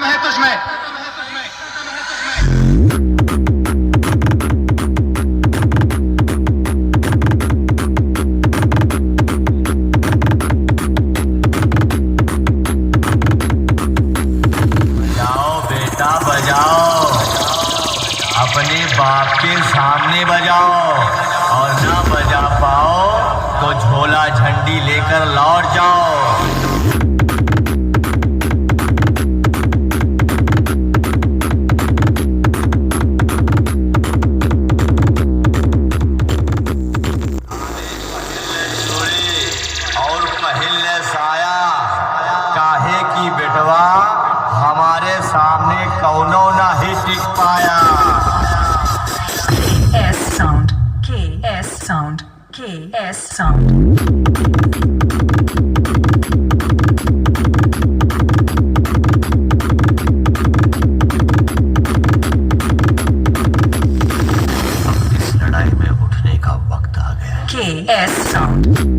है तुझमें। बजाओ बेटा बजाओ, अपने बाप के सामने बजाओ, और ना बजा पाओ तो झोला झंडी लेकर लौट जाओ। और पहले साया काहे की बेटवा हमारे सामने कौनो ना ही टिक पाया। S sound, K S sound, K S sound. इस लड़ाई में उठने का वक्त आ गया। K S sound.